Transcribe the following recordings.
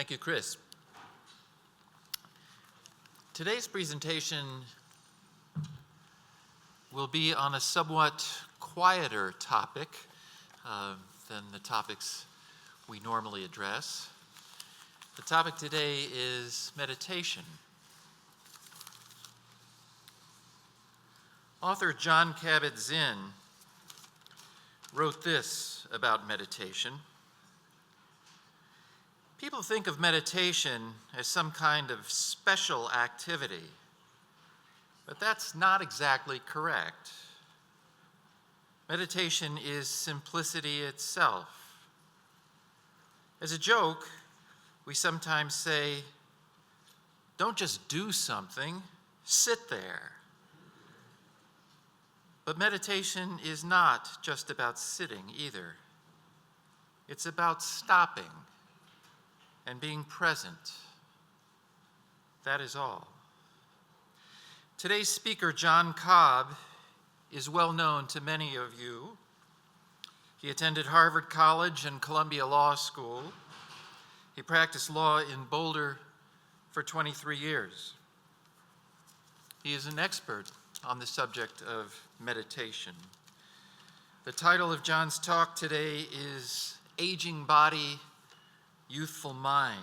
Thank you, Chris. Today's presentation will be on a somewhat quieter topic than the topics we normally address. The topic today is meditation. Author Jon Kabat-Zinn wrote this about meditation. People think of meditation as some kind of special activity, but that's not exactly correct. Meditation is simplicity itself. As a joke, we sometimes say, don't just do something, sit there. But meditation is not just about sitting either. It's about stopping and being present. That is all. Today's speaker, John Cobb, is well known to many of you. He attended Harvard College and Columbia Law School. He practiced law in Boulder for 23 years. He is an expert on the subject of meditation. The title of John's talk today is Aging Body, Youthful Mind.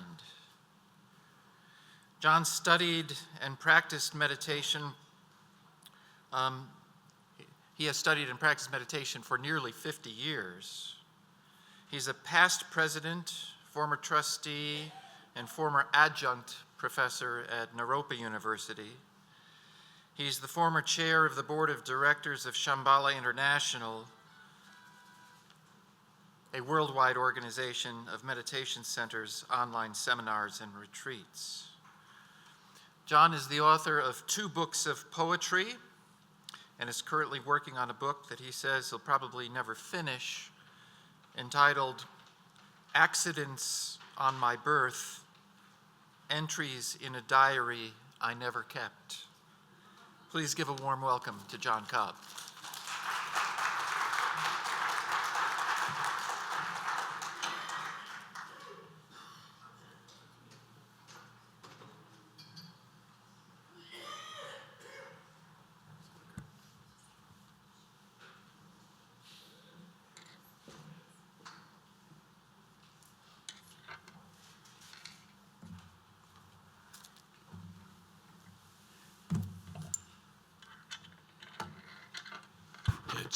John studied and practiced meditation. He has studied and practiced meditation for nearly 50 years. He's a past president, former trustee, and former adjunct professor at Naropa University. He's the former chair of the board of directors of Shambala International, a worldwide organization of meditation centers, online seminars, and retreats. John is the author of 2 books of poetry and is currently working on a book that he says he'll probably never finish, entitled Accidents on My Birth, Entries in a Diary I Never Kept. Please give a warm welcome to John Cobb.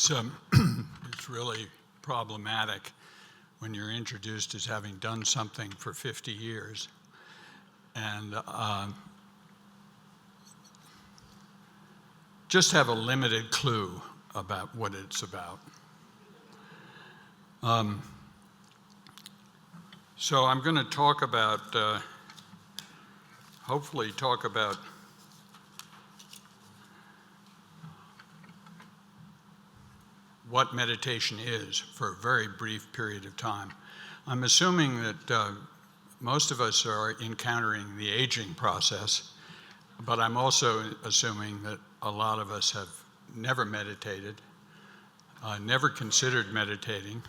It's really problematic when you're introduced as having done something for 50 years and just have a limited clue about what it's about. So I'm going to talk about, hopefully talk about what meditation is for a very brief period of time. I'm assuming that most of us are encountering the aging process, but I'm also assuming that a lot of us have never meditated, never considered meditating,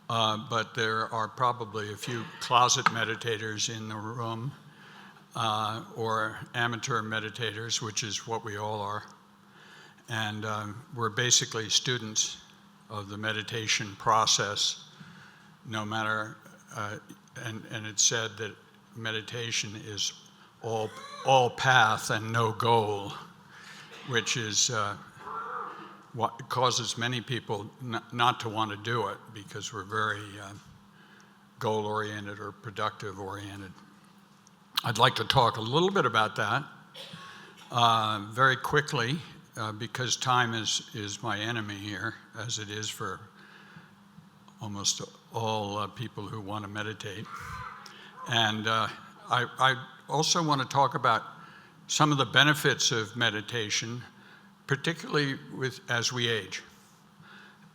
but there are probably a few closet meditators in the room, or amateur meditators, which is what we all are. And we're basically students of the meditation process, no matter, and it's said that meditation is all path and no goal, which is what causes many people not to want to do it because we're very goal-oriented or productive-oriented. I'd like to talk a little bit about that very quickly. Because time is my enemy here, as it is for almost all people who want to meditate. And I also want to talk about some of the benefits of meditation, particularly as we age.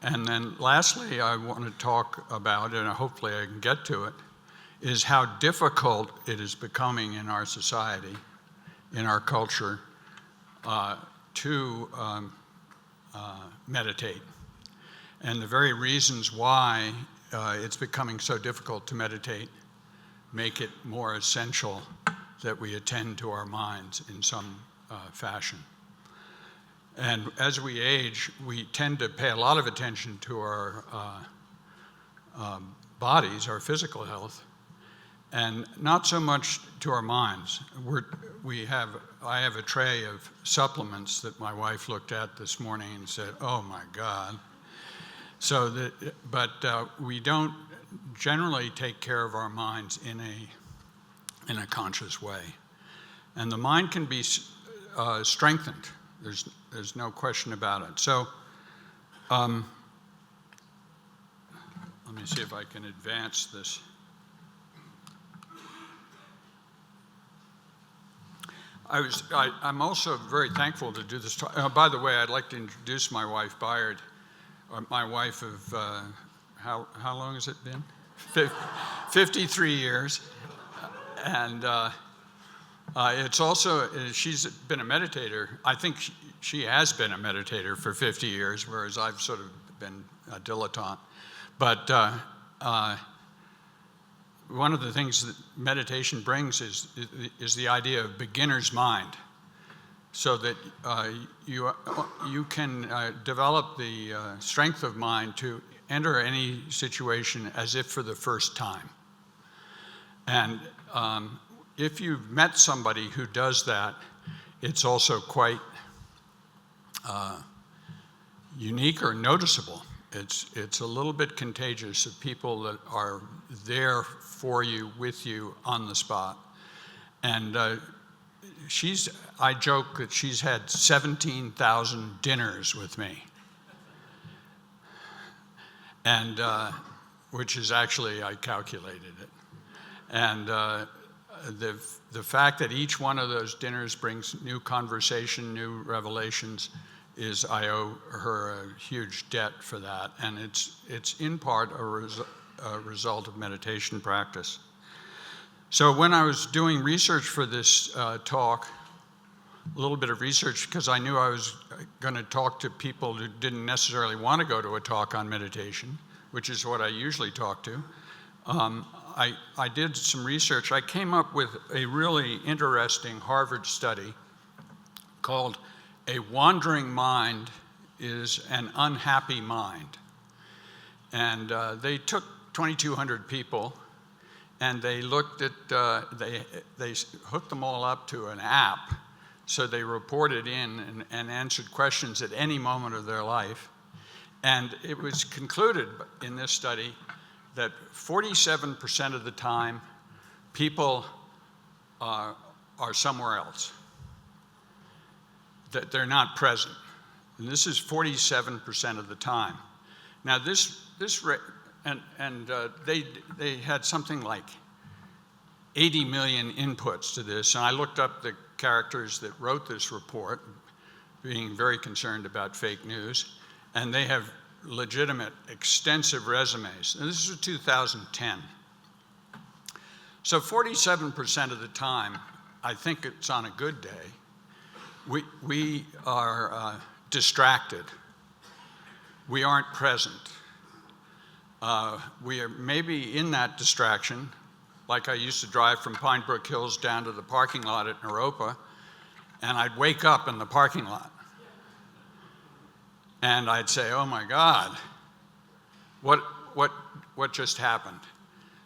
And then lastly, I want to talk about, and hopefully I can get to it, is how difficult it is becoming in our society, in our culture, to meditate, and the very reasons why it's becoming so difficult to meditate make it more essential that we attend to our minds in some fashion. And as we age, we tend to pay a lot of attention to our bodies, our physical health, and not so much to our minds. I have a tray of supplements that my wife looked at this morning and said, "Oh my God." But we don't generally take care of our minds in a conscious way, and the mind can be strengthened. There's no question about it. So let me see if I can advance this. I'm also very thankful to do this talk. By the way, I'd like to introduce my wife, Bayard, my wife of, how long has it been? 53 years. And it's also, she's been a meditator. I think she has been a meditator for 50 years, whereas I've sort of been a dilettante. But one of the things that meditation brings is the idea of beginner's mind, so that you can develop the strength of mind to enter any situation as if for the first time. And if you've met somebody who does that, it's also quite unique or noticeable. It's a little bit contagious of people that are there for you, with you, on the spot. And I joke that she's had 17,000 dinners with me. And which is actually, I calculated it. And the fact that each one of those dinners brings new conversation, new revelations, I owe her a huge debt for that, and it's in part a result of meditation practice. So when I was doing research for this talk, a little bit of research, because I knew I was going to talk to people who didn't necessarily want to go to a talk on meditation, which is what I usually talk to, I did some research. I came up with a really interesting Harvard study called "A Wandering Mind is an Unhappy Mind." And they took 2,200 people, and they looked at, they hooked them all up to an app, so they reported in and answered questions at any moment of their life. And it was concluded in this study that 47% of the time, people are somewhere else, that they're not present. And this is 47% of the time. Now they had something like 80 million inputs to this, and I looked up the characters that wrote this report, being very concerned about fake news, and they have legitimate, extensive resumes. And this is 2010. So 47% of the time, I think it's on a good day, we are distracted. We aren't present. We are maybe in that distraction, like I used to drive from Pine Brook Hills down to the parking lot at Naropa, and I'd wake up in the parking lot. And I'd say, "Oh my God, what just happened?"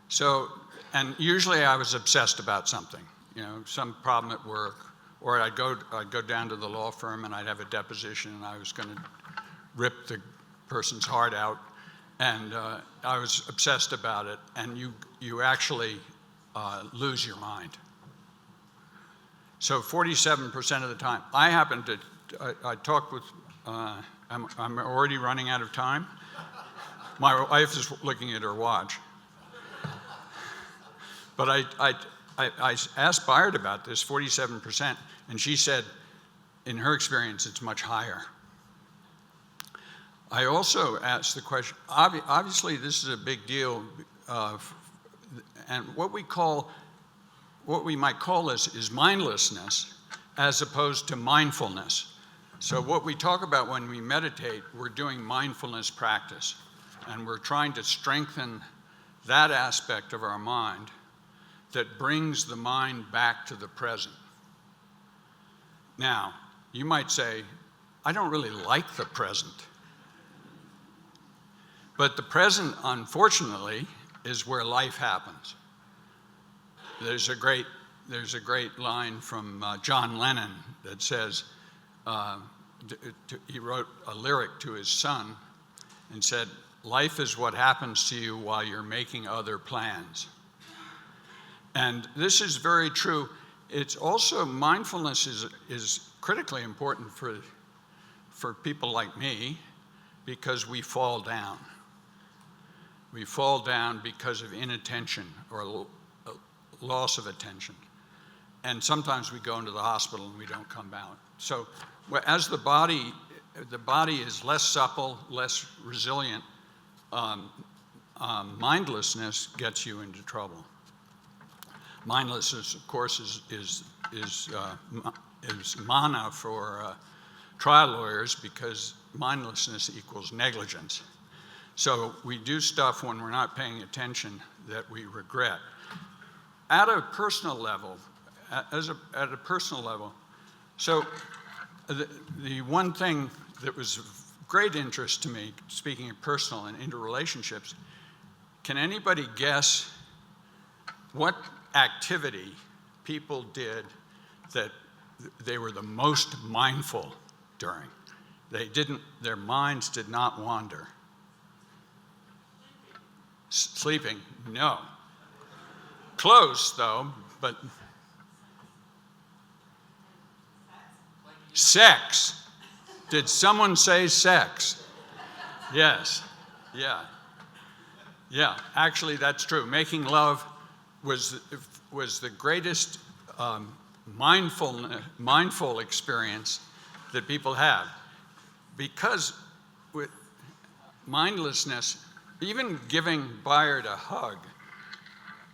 So, and usually I was obsessed about something, some problem at work, or I'd go down to the law firm and I'd have a deposition and I was going to rip the person's heart out, and I was obsessed about it, and you actually lose your mind. So 47% of the time. I talked with, I'm already running out of time. My wife is looking at her watch. But I asked Bayard about this, 47%, and she said, in her experience, it's much higher. I also asked the question, obviously this is a big deal, and what we might call this is mindlessness as opposed to mindfulness. So what we talk about when we meditate, we're doing mindfulness practice, and we're trying to strengthen that aspect of our mind that brings the mind back to the present. Now, you might say, I don't really like the present. But the present, unfortunately, is where life happens. There's a great line from John Lennon that says, he wrote a lyric to his son and said, life is what happens to you while you're making other plans. And this is very true. It's also, mindfulness is critically important for people like me, because we fall down. We fall down because of inattention or loss of attention. And sometimes we go into the hospital and we don't come out. So as the body is less supple, less resilient, mindlessness gets you into trouble. Mindlessness, of course, is mana for trial lawyers, because mindlessness equals negligence. So we do stuff when we're not paying attention that we regret. At a personal level, so the one thing that was of great interest to me, speaking of personal and interrelationships, can anybody guess what activity people did that they were the most mindful during? Their minds did not wander. Sleeping? No. Close, though, but sex. Did someone say sex? Yes. Yeah, actually that's true. Making love was the greatest mindful experience that people have. Because with mindlessness, even giving Bayard a hug,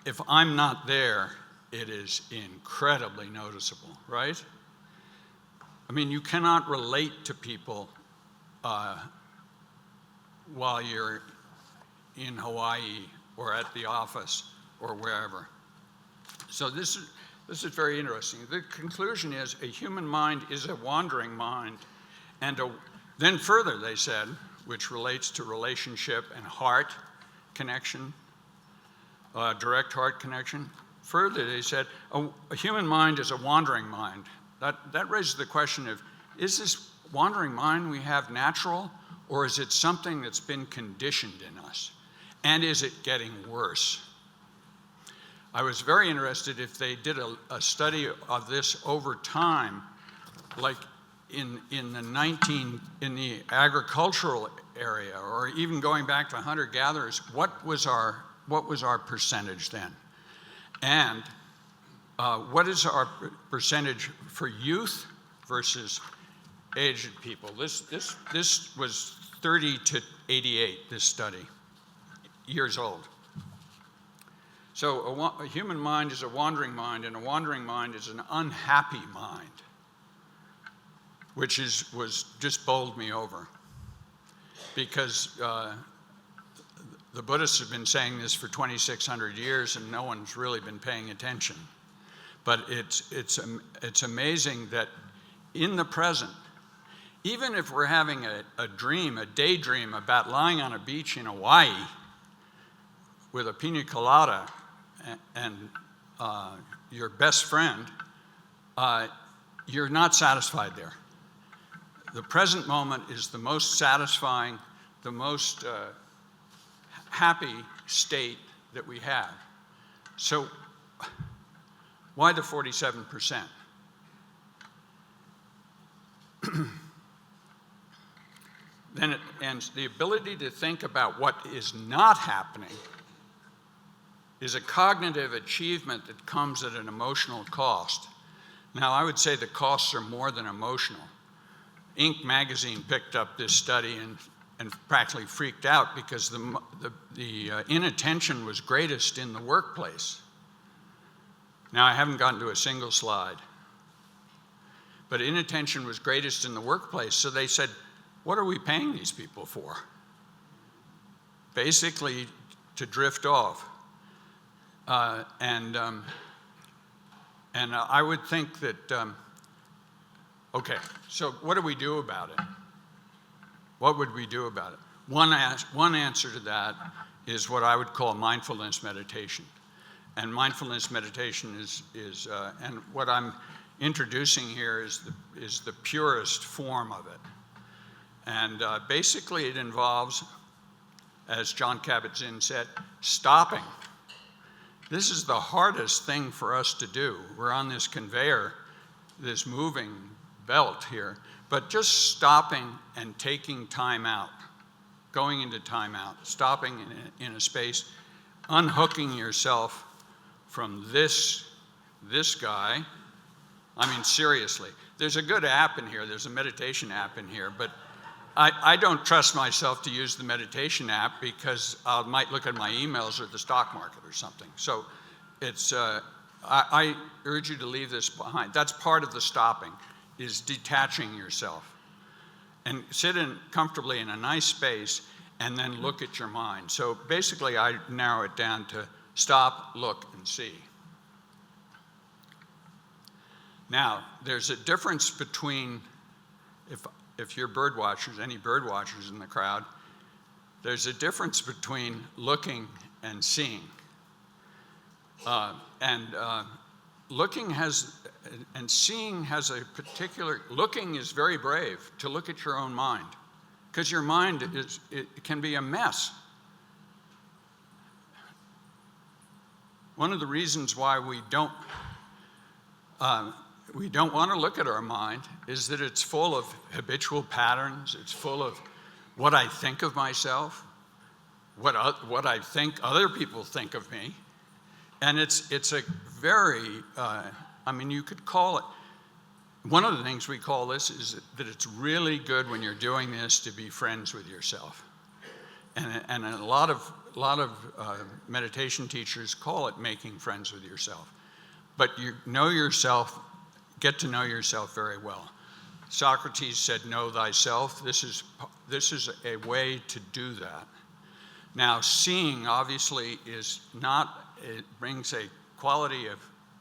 if I'm not there, it is incredibly noticeable, right? I mean, you cannot relate to people while you're in Hawaii or at the office or wherever. So this is very interesting. The conclusion is a human mind is a wandering mind, and then further they said, which relates to relationship and heart connection, direct heart connection. Further, they said, a human mind is a wandering mind. That raises the question of, is this wandering mind we have natural, or is it something that's been conditioned in us? And is it getting worse? I was very interested if they did a study of this over time, like in the agricultural area, or even going back to hunter-gatherers, what was our percentage then? And what is our percentage for youth versus aged people? This was 30 to 88, this study, years old. So a human mind is a wandering mind, and a wandering mind is an unhappy mind, which was just bowled me over. Because the Buddhists have been saying this for 2,600 years, and no one's really been paying attention. But it's amazing that in the present, even if we're having a daydream about lying on a beach in Hawaii with a pina colada and your best friend, you're not satisfied there. The present moment is the most satisfying, the most happy state that we have. So why the 47%? And the ability to think about what is not happening is a cognitive achievement that comes at an emotional cost. Now, I would say the costs are more than emotional. Inc. magazine picked up this study and practically freaked out because the inattention was greatest in the workplace. Now, I haven't gotten to a single slide, but inattention was greatest in the workplace. So they said, what are we paying these people for? Basically, to drift off. And I would think that, okay, so what do we do about it? What would we do about it? One answer to that is what I would call mindfulness meditation. And mindfulness meditation is and what I'm introducing here is the purest form of it. And basically it involves, as John Kabat-Zinn said, stopping. This is the hardest thing for us to do. We're on this conveyor, this moving belt here, but just stopping and taking time out, going into time out, stopping in a space, unhooking yourself from this guy. I mean, seriously, there's a good app in here, there's a meditation app in here, but I don't trust myself to use the meditation app because I might look at my emails or the stock market or something. So it's, I urge you to leave this behind. That's part of the stopping, is detaching yourself. And sit comfortably in a nice space and then look at your mind. So basically I narrow it down to stop, look, and see. Now, there's a difference between, if you're bird watchers, any bird watchers in the crowd, there's a difference between looking and seeing. Looking has, and seeing has a particular, looking is very brave, to look at your own mind, because your mind it can be a mess. One of the reasons why we don't want to look at our mind is that it's full of habitual patterns. It's full of what I think of myself, what I think other people think of me. And it's a very, I mean, you could call it, one of the things we call this is that it's really good when you're doing this to be friends with yourself. And a lot of meditation teachers call it making friends with yourself. But you know yourself, get to know yourself very well. Socrates said, know thyself. This is a way to do that. Now, seeing obviously is not, it brings a quality of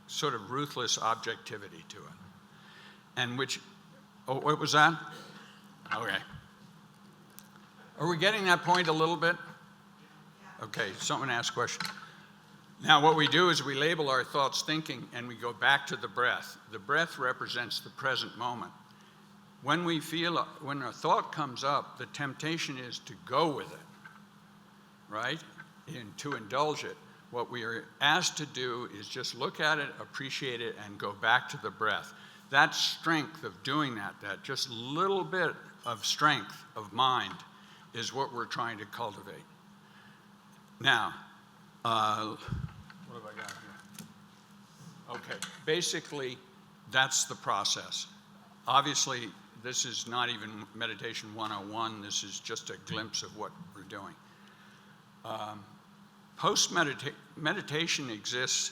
sort of ruthless objectivity to it. And which, oh, what was that? Okay. Are we getting that point a little bit? Okay, someone asked a question. Now what we do is we label our thoughts thinking and we go back to the breath. The breath represents the present moment. When we feel, when a thought comes up, the temptation is to go with it, right? And to indulge it. What we are asked to do is just look at it, appreciate it, and go back to the breath. That strength of doing that just little bit of strength of mind is what we're trying to cultivate. Now, what have I got here? Okay, basically, that's the process. Obviously, this is not even Meditation 101. This is just a glimpse of what we're doing. Meditation exists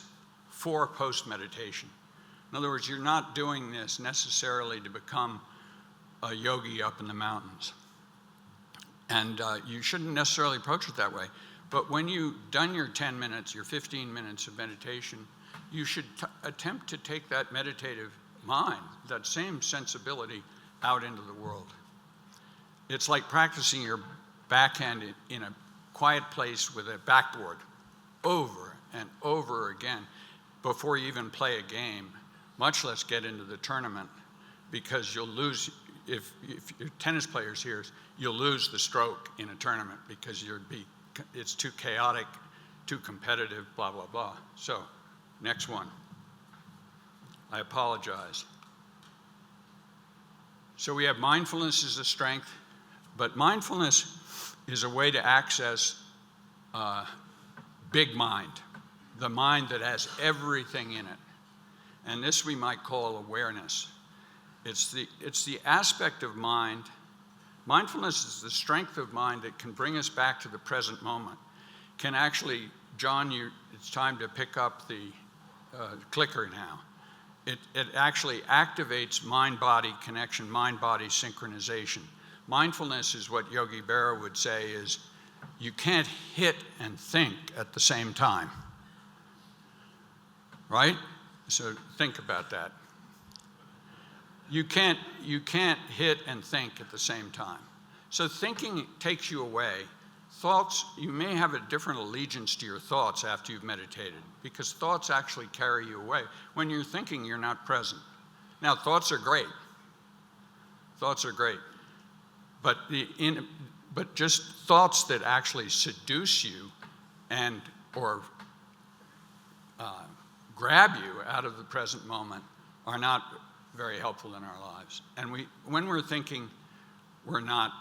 for post-meditation. In other words, you're not doing this necessarily to become a yogi up in the mountains. And you shouldn't necessarily approach it that way. But when you've done your 10 minutes, your 15 minutes of meditation, you should attempt to take that meditative mind, that same sensibility, out into the world. It's like practicing your backhand in a quiet place with a backboard over and over again before you even play a game, much less get into the tournament, because you'll lose, if your tennis players here, you'll lose the stroke in a tournament because it's too chaotic, too competitive, blah, blah, blah. So, next one. I apologize. So we have mindfulness as a strength, but mindfulness is a way to access big mind, the mind that has everything in it. And this we might call awareness. It's the aspect of mind. Mindfulness is the strength of mind that can bring us back to the present moment. Can actually, John, it's time to pick up the clicker now. It actually activates mind-body connection, mind-body synchronization. Mindfulness is what Yogi Berra would say is, you can't hit and think at the same time. right? So think about that. You can't hit and think at the same time. So thinking takes you away. Thoughts, you may have a different allegiance to your thoughts after you've meditated, because thoughts actually carry you away. When you're thinking, you're not present. Now, thoughts are great. Thoughts are great. But just thoughts that actually seduce you or grab you out of the present moment are not very helpful in our lives. And when we're thinking, we're not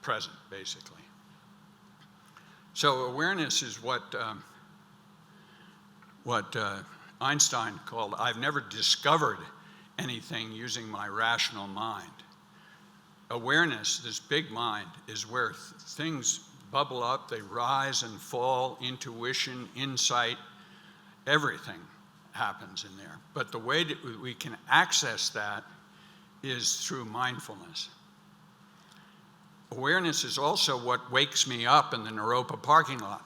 present, basically. So awareness is what Einstein called, I've never discovered anything using my rational mind. Awareness, this big mind, is where things bubble up, they rise and fall, intuition, insight, everything happens in there. But the way that we can access that is through mindfulness. Awareness is also what wakes me up in the Naropa parking lot,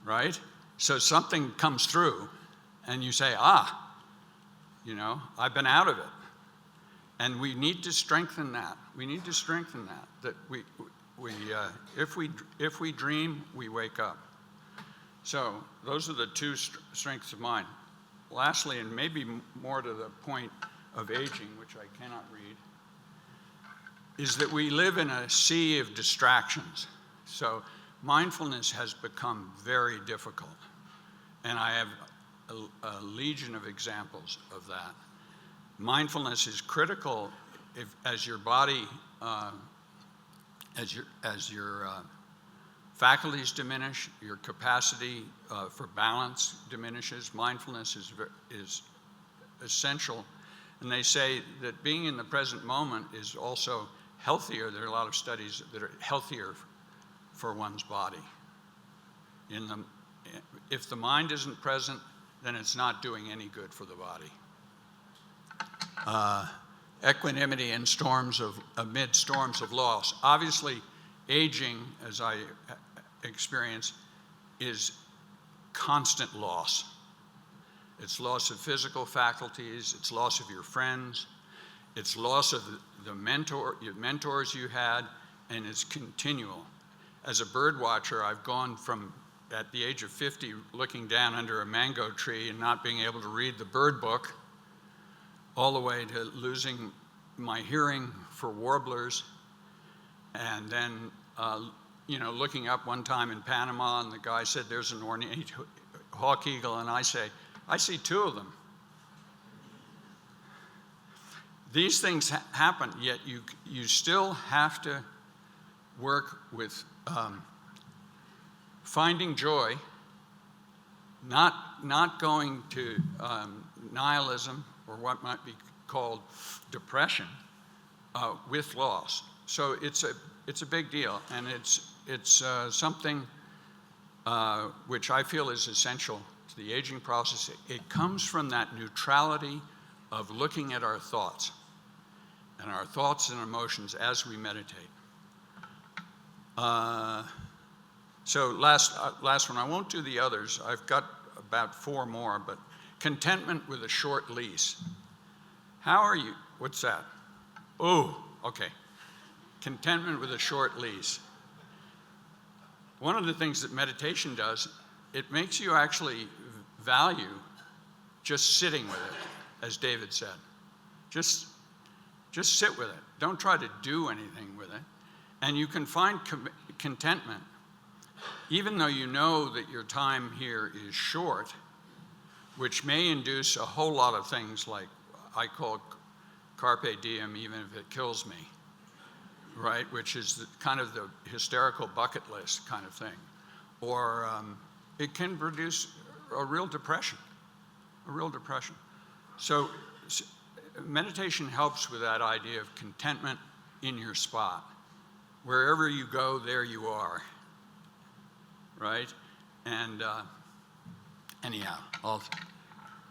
right? So something comes through and you say, I've been out of it. And we need to strengthen that. We need to strengthen that if we dream, we wake up. So those are the two strengths of mind. Lastly, and maybe more to the point of aging, which I cannot read, is that we live in a sea of distractions. So mindfulness has become very difficult. And I have a legion of examples of that. Mindfulness is critical as your body, as your faculties diminish, your capacity for balance diminishes. Mindfulness is essential. And they say that being in the present moment is also healthier. There are a lot of studies that are healthier for one's body. If the mind isn't present, then it's not doing any good for the body. Equanimity in amid storms of loss. Obviously, aging, as I experience, is constant loss. It's loss of physical faculties, it's loss of your friends, it's loss of your mentors you had, and it's continual. As a bird watcher, I've gone from, at the age of 50, looking down under a mango tree and not being able to read the bird book, all the way to losing my hearing for warblers, and then looking up one time in Panama, and the guy said, there's an ornate hawk eagle, and I say, I see two of them. These things happen, yet you still have to work with finding joy, not going to nihilism, or what might be called depression, with loss. So it's a big deal, and it's something which I feel is essential to the aging process. It comes from that neutrality of looking at our thoughts and emotions as we meditate. So last one, I won't do the others. I've got about 4 more, but contentment with a short lease. How are you? What's that? Oh, okay. Contentment with a short lease. One of the things that meditation does, it makes you actually value just sitting with it, as David said. Just sit with it. Don't try to do anything with it. And you can find contentment, even though you know that your time here is short, which may induce a whole lot of things like I call carpe diem, even if it kills me, right? Which is kind of the hysterical bucket list kind of thing. Or it can produce a real depression. So meditation helps with that idea of contentment in your spot. Wherever you go, there you are, right? And anyhow, I'll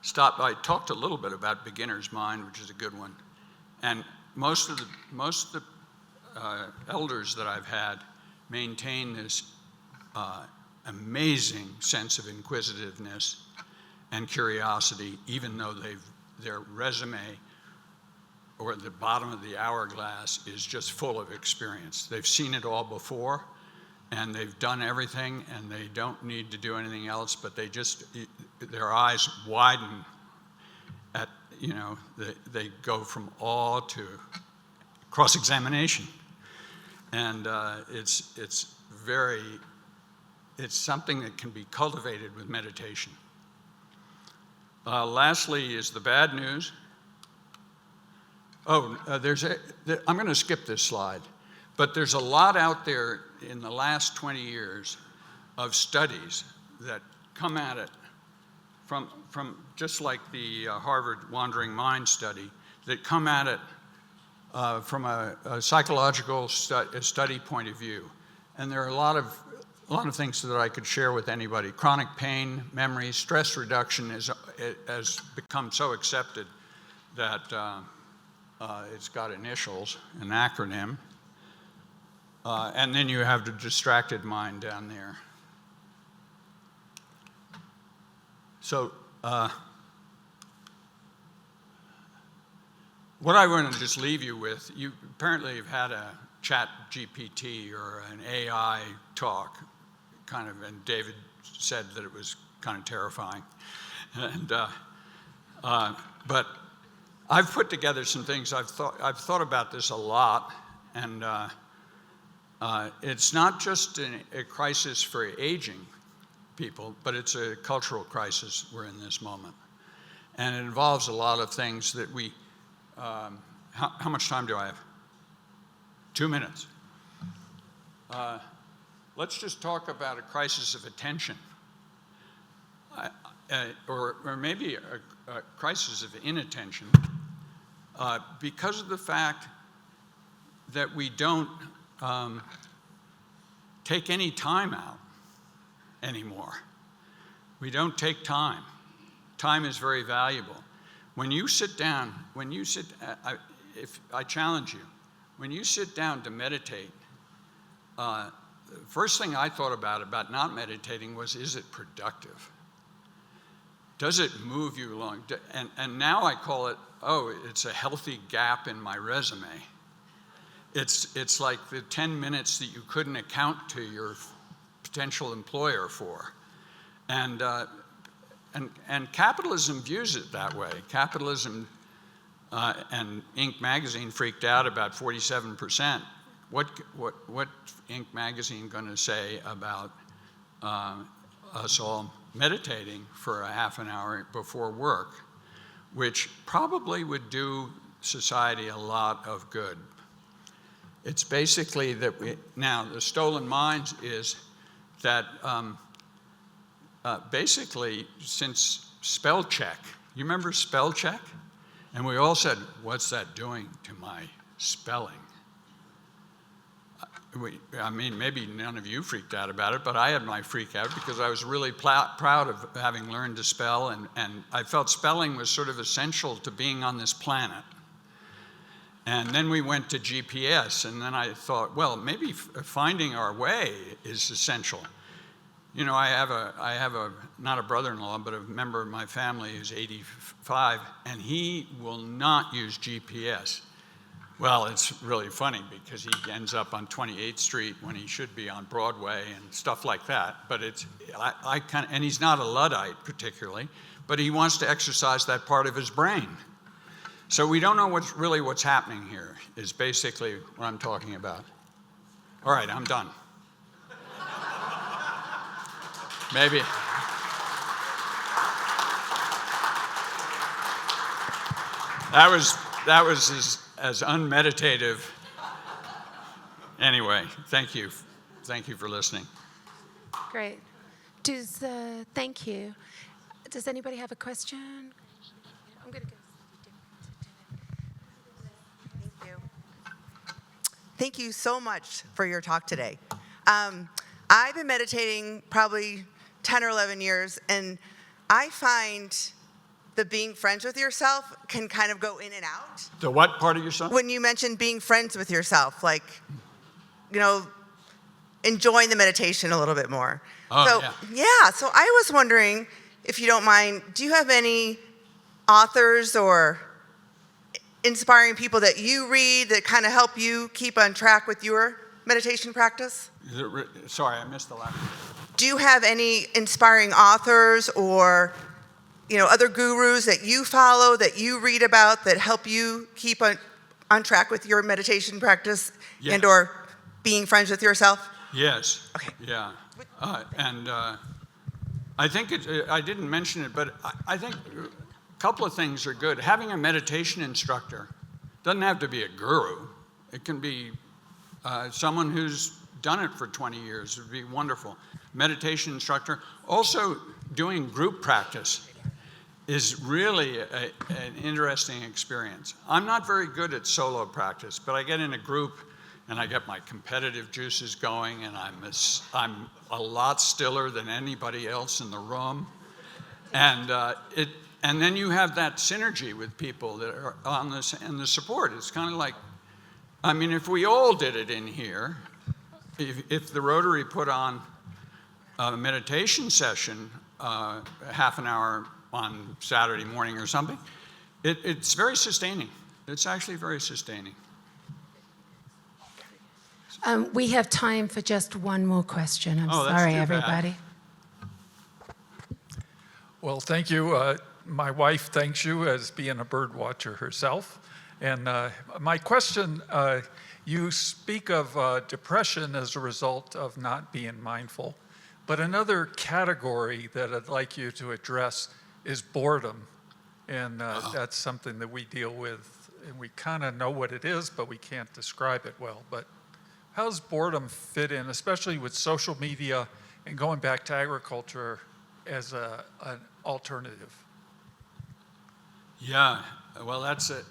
stop. I talked a little bit about beginner's mind, which is a good one. And most of the elders that I've had maintain this amazing sense of inquisitiveness and curiosity, even though their resume or the bottom of the hourglass is just full of experience. They've seen it all before, and they've done everything, and they don't need to do anything else, but their eyes widen at, they go from awe to cross-examination. And it's something that can be cultivated with meditation. Lastly is the bad news. I'm going to skip this slide, but there's a lot out there in the last 20 years of studies that come at it from just like the Harvard Wandering Mind study, that come at it from a psychological study point of view. And there are a lot of things that I could share with anybody. Chronic pain, memory, stress reduction has become so accepted that it's got initials, an acronym. And then you have the distracted mind down there. So what I want to just leave you with, you apparently have had a chat GPT or an AI talk, and David said that it was kind of terrifying. And, but I've put together some things. I've thought about this a lot, and it's not just a crisis for aging people, but it's a cultural crisis we're in this moment. And it involves a lot of things that we, how much time do I have? 2 minutes. Let's just talk about a crisis of attention, or maybe a crisis of inattention, because of the fact that we don't take any time out anymore. We don't take time. Time is very valuable. When you sit down, if I challenge you, when you sit down to meditate, the first thing I thought about not meditating was, is it productive? Does it move you along? And now I call it, it's a healthy gap in my resume. It's like the 10 minutes that you couldn't account to your potential employer for. And capitalism views it that way. Capitalism, and Inc. magazine freaked out about 47%. What Inc. magazine going to say about us all meditating for a half an hour before work, which probably would do society a lot of good? It's basically that now the stolen minds is that basically since spell check, you remember spell check? And we all said, what's that doing to my spelling? I mean, maybe none of you freaked out about it, but I had my freak out because I was really proud of having learned to spell, and I felt spelling was sort of essential to being on this planet. And then we went to GPS, and then I thought, well, maybe finding our way is essential. I have not a brother-in-law, but a member of my family who's 85, and he will not use GPS. Well, it's really funny because he ends up on 28th Street when he should be on Broadway and stuff like that. But and he's not a Luddite particularly, but he wants to exercise that part of his brain. So we don't know what's happening here is basically what I'm talking about. All right, I'm done. Maybe. That was as unmeditative. Anyway, thank you. Thank you for listening. Great. Thank you. Does anybody have a question? I'm going to go. Thank you. Thank you so much for your talk today. I've been meditating probably 10 or 11 years, and I find the being friends with yourself can kind of go in and out. The what part of yourself? When you mentioned being friends with yourself, like, enjoying the meditation a little bit more. Oh, So I was wondering, if you don't mind, do you have any authors or inspiring people that you read that kind of help you keep on track with your meditation practice? Sorry, I missed the last. Do you have any inspiring authors or, other gurus that you follow, that you read about, that help you keep on track with your meditation practice Yes. and or being friends with yourself? Yes. Okay. Yeah. I think I didn't mention it, but I think a couple of things are good. Having a meditation instructor doesn't have to be a guru. It can be someone who's done it for 20 years. It would be wonderful. Meditation instructor. Also, doing group practice is really an interesting experience. I'm not very good at solo practice, but I get in a group and I get my competitive juices going, and I'm a lot stiller than anybody else in the room. And then you have that synergy with people that are on this, and the support. It's kind of like, if we all did it in here, if the Rotary put on a meditation session, half an hour on Saturday morning or something, it's very sustaining. It's actually very sustaining. We have time for just one more question. I'm That's sorry, too bad. everybody. Well, thank you. My wife thanks you as being a bird watcher herself. And my question, you speak of depression as a result of not being mindful. But another category that I'd like you to address is boredom. And that's something that we deal with. And we kind of know what it is, but we can't describe it well. But how does boredom fit in, especially with social media and going back to agriculture as an alternative? Yeah, well, that's a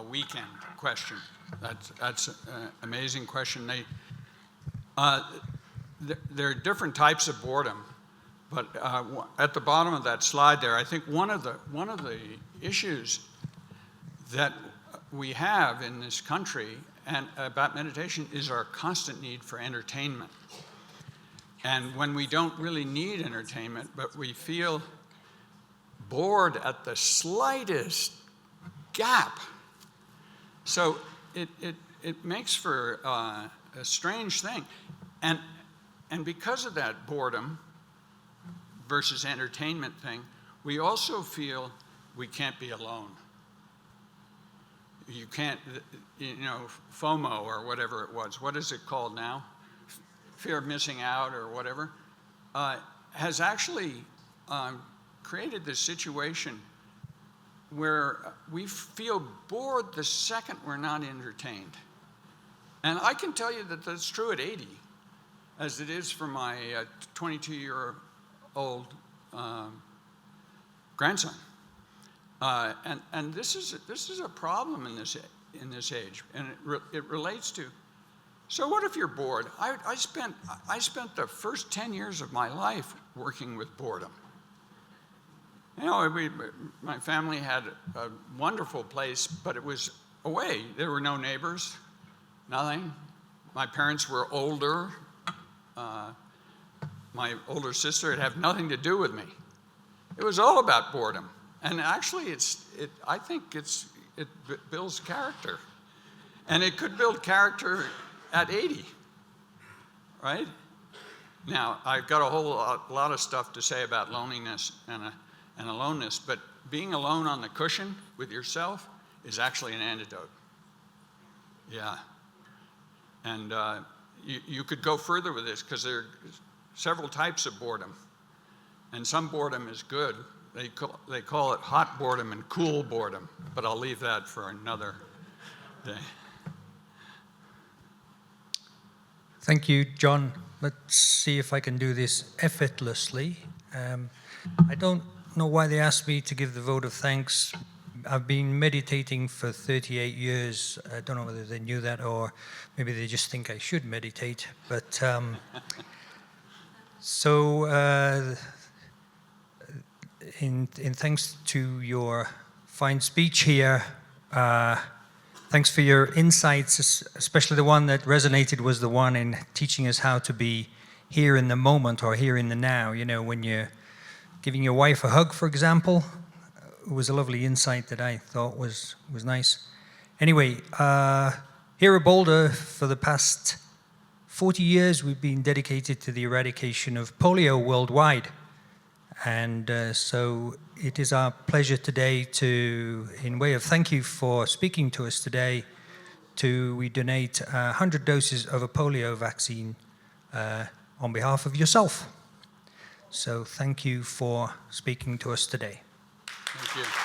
weekend question. That's an amazing question. There are different types of boredom, but at the bottom of that slide there, I think one of the issues that we have in this country and about meditation is our constant need for entertainment. And when we don't really need entertainment, but we feel bored at the slightest gap. So it makes for a strange thing. And because of that boredom versus entertainment thing, we also feel we can't be alone. You can't, FOMO or whatever it was. What is it called now? Fear of missing out or whatever, has actually created this situation where we feel bored the second we're not entertained. And I can tell you that that's true at 80, as it is for my 22-year-old grandson. And this is a problem in this age, and it relates to. So what if you're bored? I spent the first 10 years of my life working with boredom. My family had a wonderful place, but it was away. There were no neighbors, nothing. My parents were older. My older sister had have nothing to do with me. It was all about boredom. And actually, I think it builds character. And it could build character at 80, right? Now, I've got a whole lot of stuff to say about loneliness and aloneness, but being alone on the cushion with yourself is actually an antidote. Yeah. And you could go further with this, because there are several types of boredom. And some boredom is good. They call it hot boredom and cool boredom, but I'll leave that for another day. Thank you, John. Let's see if I can do this effortlessly. I don't know why they asked me to give the vote of thanks. I've been meditating for 38 years. I don't know whether they knew that, or maybe they just think I should meditate. But in thanks to your fine speech here, thanks for your insights, especially the one that resonated was the one in teaching us how to be here in the moment or here in the now. When you're giving your wife a hug, for example, was a lovely insight that I thought was nice. Anyway, here at Boulder, for the past 40 years, we've been dedicated to the eradication of polio worldwide. And so it is our pleasure today to, in way of thank you for speaking to us today, we donate 100 doses of a polio vaccine on behalf of yourself. So thank you for speaking to us today. Thank you.